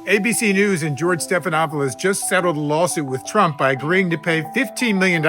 ABC News and George Stephanopoulos just settled a lawsuit with Trump by agreeing to pay $15 million.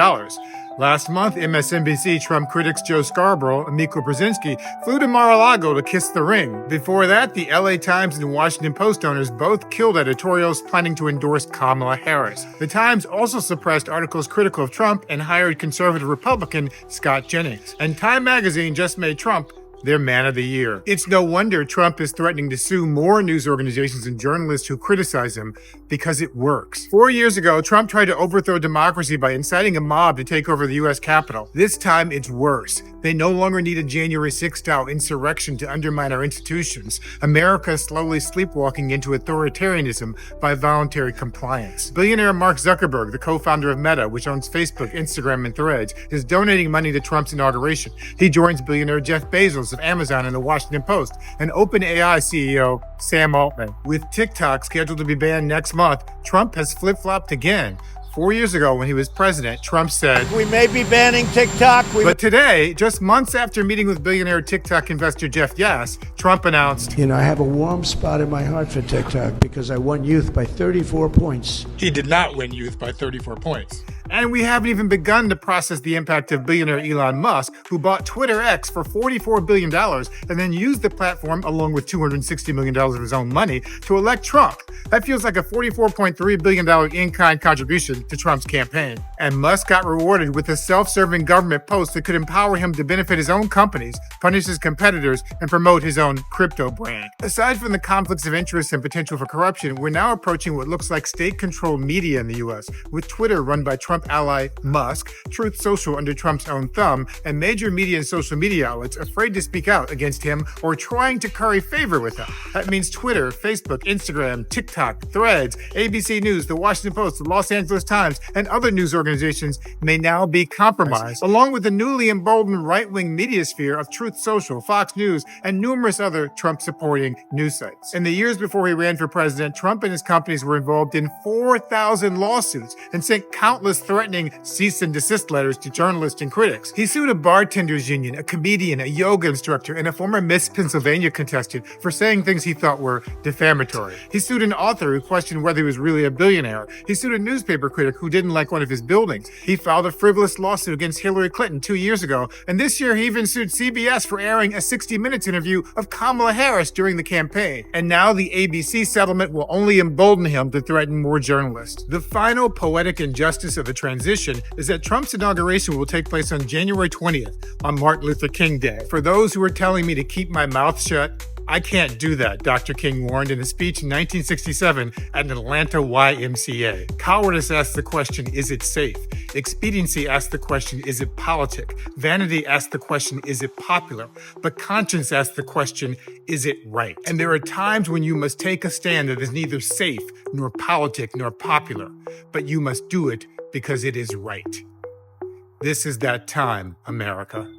Last month, MSNBC Trump critics Joe Scarborough and Miko Brzezinski flew to Mar-a-Lago to kiss the ring. Before that, the LA Times and Washington Post owners both killed editorials planning to endorse Kamala Harris. The Times also suppressed articles critical of Trump and hired conservative Republican Scott Jennings. And Time magazine just made Trump their man of the year. It's no wonder Trump is threatening to sue more news organizations and journalists who criticize him, because it works. 4 years ago, Trump tried to overthrow democracy by inciting a mob to take over the U.S. Capitol. This time, it's worse. They no longer need a January 6th-style insurrection to undermine our institutions. America is slowly sleepwalking into authoritarianism by voluntary compliance. Billionaire Mark Zuckerberg, the co-founder of Meta, which owns Facebook, Instagram, and Threads, is donating money to Trump's inauguration. He joins billionaire Jeff Bezos of Amazon and the Washington Post, and OpenAI CEO Sam Altman. With TikTok scheduled to be banned next month, Trump has flip-flopped again. 4 years ago, when he was president, Trump said, "We may be banning TikTok." But today, just months after meeting with billionaire TikTok investor Jeff Yass, Trump announced, I have a warm spot in my heart for TikTok because I won youth by 34 points. He did not win youth by 34 points. And we haven't even begun to process the impact of billionaire Elon Musk, who bought Twitter X for $44 billion and then used the platform, along with $260 million of his own money, to elect Trump. That feels like a $44.3 billion in-kind contribution to Trump's campaign. And Musk got rewarded with a self-serving government post that could empower him to benefit his own companies, punish his competitors, and promote his own crypto brand. Aside from the conflicts of interest and potential for corruption, we're now approaching what looks like state-controlled media in the U.S., with Twitter run by Trump ally Musk, Truth Social under Trump's own thumb, and major media and social media outlets afraid to speak out against him or trying to curry favor with him. That means Twitter, Facebook, Instagram, TikTok, Threads, ABC News, the Washington Post, the Los Angeles Times, and other news organizations may now be compromised, along with the newly emboldened right-wing media sphere of Truth Social, Fox News, and numerous other Trump-supporting news sites. In the years before he ran for president, Trump and his companies were involved in 4,000 lawsuits and sent countless threatening cease and desist letters to journalists and critics. He sued a bartenders union, a comedian, a yoga instructor, and a former Miss Pennsylvania contestant for saying things he thought were defamatory. He sued an author who questioned whether he was really a billionaire. He sued a newspaper critic who didn't like one of his buildings. He filed a frivolous lawsuit against Hillary Clinton 2 years ago, and this year he even sued CBS for airing a 60 Minutes interview of Kamala Harris during the campaign. And now the ABC settlement will only embolden him to threaten more journalists. The final poetic injustice of the transition is that Trump's inauguration will take place on January 20th, on Martin Luther King Day. For those who are telling me to keep my mouth shut, I can't do that, Dr. King warned in a speech in 1967 at an Atlanta YMCA. Cowardice asks the question, is it safe? Expediency asks the question, is it politic? Vanity asks the question, is it popular? But conscience asks the question, is it right? And there are times when you must take a stand that is neither safe, nor politic, nor popular, but you must do it because it is right. This is that time, America.